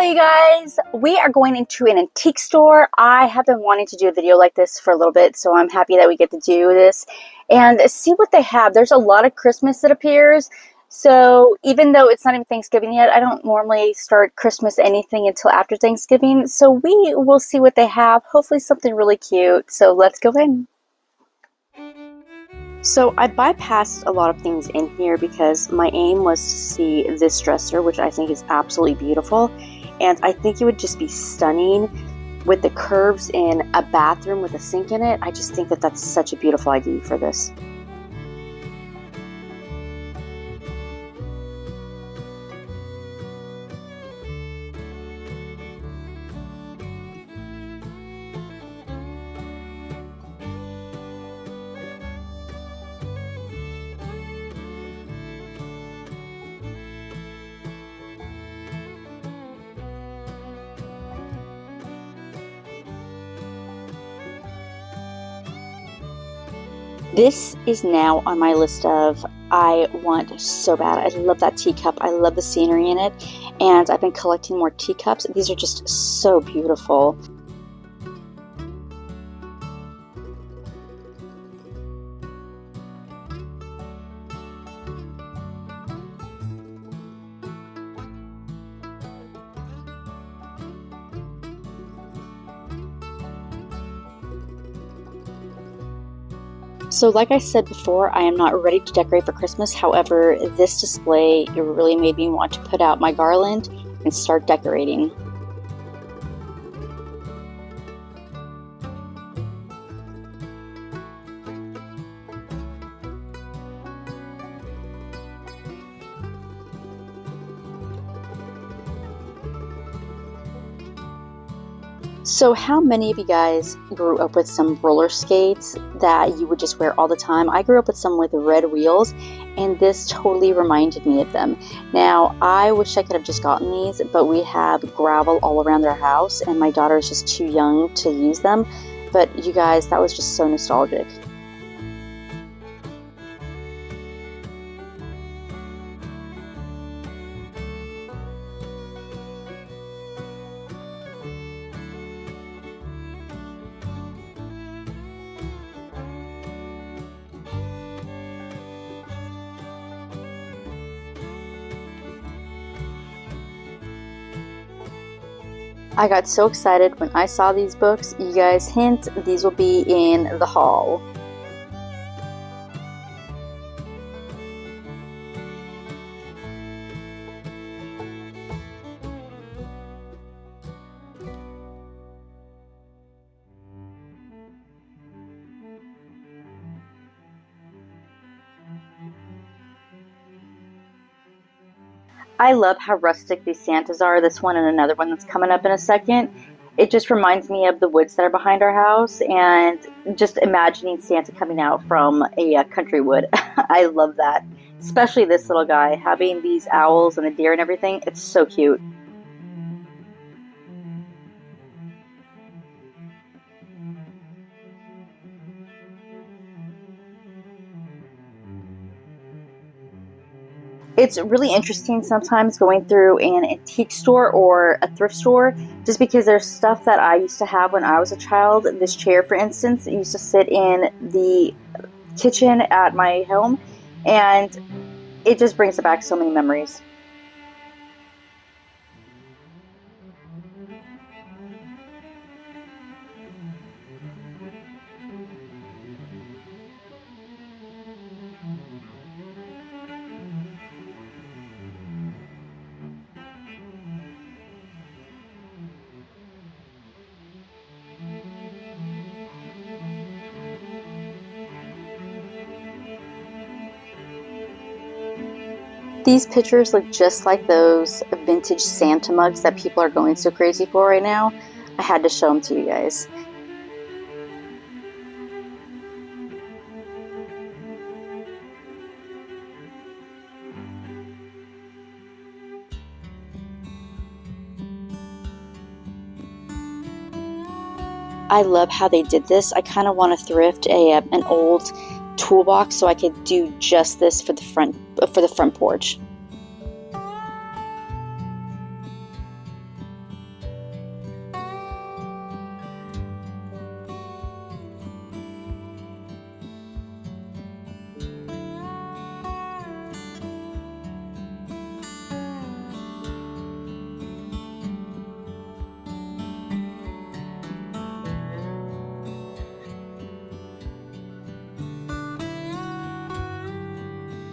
you guys, we are going into an antique store. I have been wanting to do a video like this for a little bit, so I'm happy that we get to do this and see what they have. There's a lot of Christmas that appears, so even though it's not even Thanksgiving yet, I don't normally start Christmas anything until after Thanksgiving, so we will see what they have. Hopefully something really cute, so let's go in. So I bypassed a lot of things in here because my aim was to see this dresser, which I think is absolutely beautiful, and I think it would just be stunning with the curves in a bathroom with a sink in it. I just think that that's such a beautiful idea for this. This is now on my list of I want so bad. I love that teacup. I love the scenery in it, and I've been collecting more teacups. These are just so beautiful. So like I said before, I am not ready to decorate for Christmas. However, this display, it really made me want to put out my garland and start decorating. So how many of you guys grew up with some roller skates that you would just wear all the time? I grew up with some with red wheels, and this totally reminded me of them. Now, I wish I could have just gotten these, but we have gravel all around our house, and my daughter is just too young to use them. But you guys, that was just so nostalgic. I got so excited when I saw these books. You guys, hint, these will be in the haul. I love how rustic these Santas are. This one and another one that's coming up in a second. It just reminds me of the woods that are behind our house and just imagining Santa coming out from a country wood. I love that. Especially this little guy having these owls and the deer and everything. It's so cute. It's really interesting sometimes going through an antique store or a thrift store just because there's stuff that I used to have when I was a child. This chair, for instance, it used to sit in the kitchen at my home, and it just brings back so many memories. These pictures look just like those vintage Santa mugs that people are going so crazy for right now. I had to show them to you guys. I love how they did this. I kind of want to thrift an old toolbox so I could do just this for the front porch.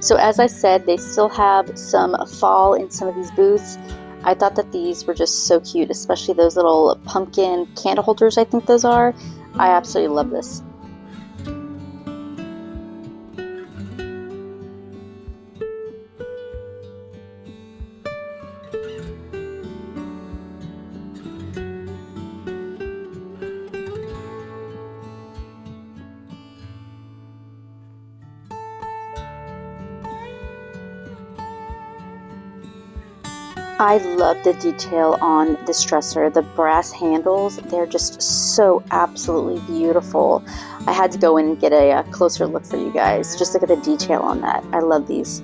So as I said, they still have some fall in some of these booths. I thought that these were just so cute, especially those little pumpkin candle holders, I think those are. I absolutely love this. I love the detail on this dresser. The brass handles, they're just so absolutely beautiful. I had to go in and get a closer look for you guys. Just look at the detail on that. I love these.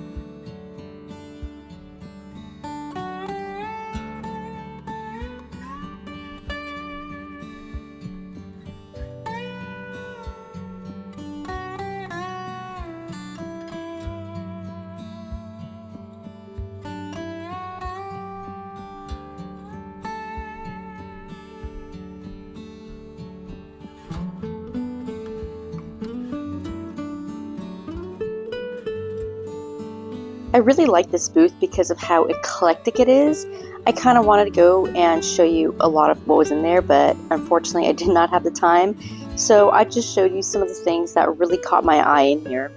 I really like this booth because of how eclectic it is. I kind of wanted to go and show you a lot of what was in there, but unfortunately I did not have the time. So I just showed you some of the things that really caught my eye in here.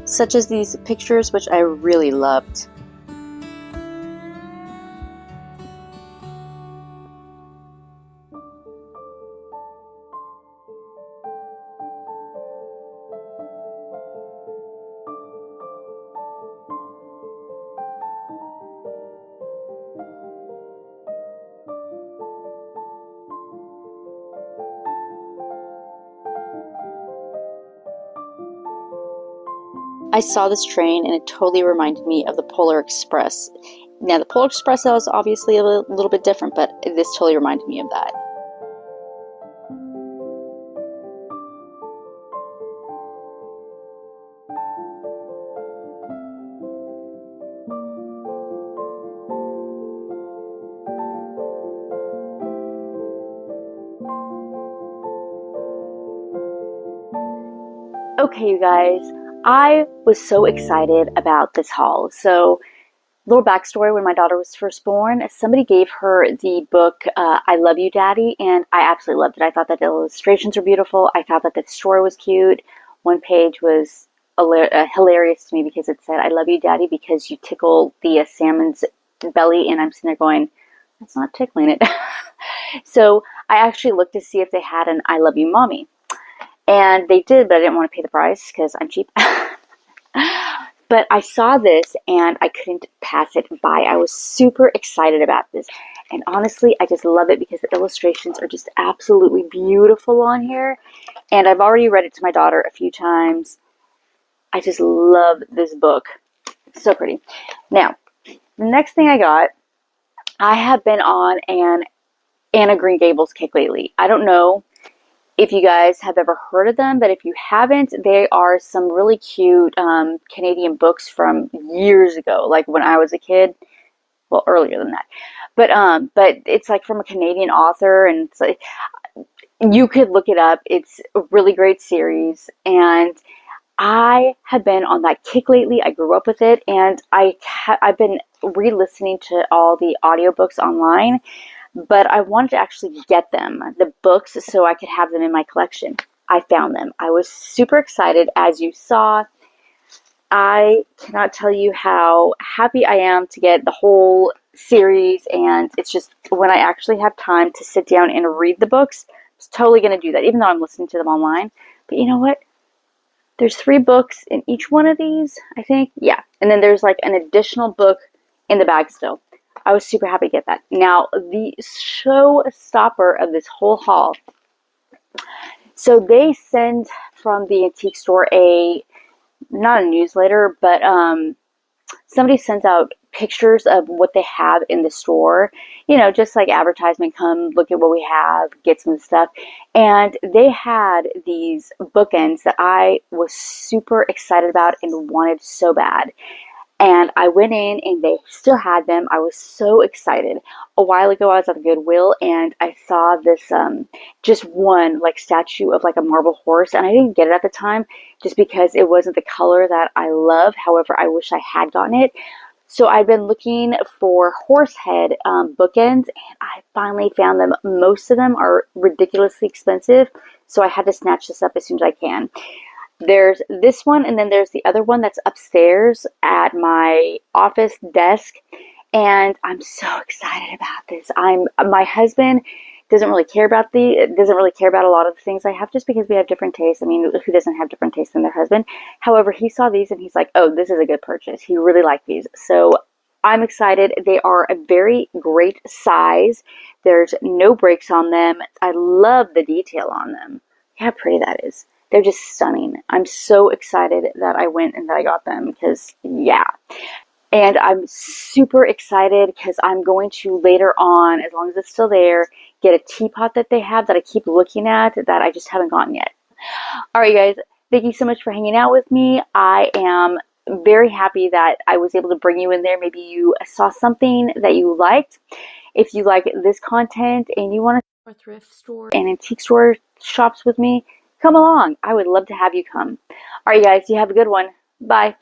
Such as these pictures, which I really loved. I saw this train and it totally reminded me of the Polar Express. Now the Polar Express is obviously a little bit different, but this totally reminded me of that. Okay, you guys, I was so excited about this haul. So, little backstory: when my daughter was first born, somebody gave her the book I Love You, Daddy, and I absolutely loved it. I thought that the illustrations were beautiful. I thought that the story was cute. One page was hilarious to me because it said, I love you, Daddy, because you tickle the salmon's belly, and I'm sitting there going, that's not tickling it. So I actually looked to see if they had an I Love You, Mommy. And they did, but I didn't want to pay the price because I'm cheap. But I saw this and I couldn't pass it by. I was super excited about this. And honestly, I just love it because the illustrations are just absolutely beautiful on here. And I've already read it to my daughter a few times. I just love this book. So pretty. Now, the next thing I got, I have been on an Anna Green Gables kick lately. I don't know if you guys have ever heard of them, but if you haven't, they are some really cute Canadian books from years ago, like when I was a kid. Well, earlier than that, but it's like from a Canadian author, and it's like you could look it up. It's a really great series, and I have been on that kick lately. I grew up with it, and I've been re-listening to all the audiobooks online, but I wanted to actually get them, the books, so I could have them in my collection. I found them. I was super excited, as you saw. I cannot tell you how happy I am to get the whole series, and it's just when I actually have time to sit down and read the books, I'm totally going to do that, even though I'm listening to them online. But you know what? There's 3 books in each one of these, I think. Yeah. And then there's like an additional book in the bag still. I was super happy to get that. Now, the showstopper of this whole haul. So they send from the antique store not a newsletter, but somebody sends out pictures of what they have in the store. You know, just like advertisement, come look at what we have, get some stuff. And they had these bookends that I was super excited about and wanted so bad. And I went in and they still had them. I was so excited. A while ago, I was at the Goodwill and I saw this just one like statue of like a marble horse, and I didn't get it at the time just because it wasn't the color that I love. However, I wish I had gotten it. So I've been looking for Horsehead bookends, and I finally found them. Most of them are ridiculously expensive, so I had to snatch this up as soon as I can. There's this one, and then there's the other one that's upstairs at my office desk, and I'm so excited about this. My husband doesn't really care about a lot of the things I have just because we have different tastes. I mean, who doesn't have different tastes than their husband? However, he saw these and he's like, "Oh, this is a good purchase." He really liked these. So, I'm excited. They are a very great size. There's no breaks on them. I love the detail on them. How pretty that is. They're just stunning. I'm so excited that I went and that I got them because, yeah. And I'm super excited because I'm going to later on, as long as it's still there, get a teapot that they have that I keep looking at that I just haven't gotten yet. All right, guys, thank you so much for hanging out with me. I am very happy that I was able to bring you in there. Maybe you saw something that you liked. If you like this content and you want to thrift store and antique store shops with me, come along. I would love to have you come. All right, guys, you have a good one. Bye.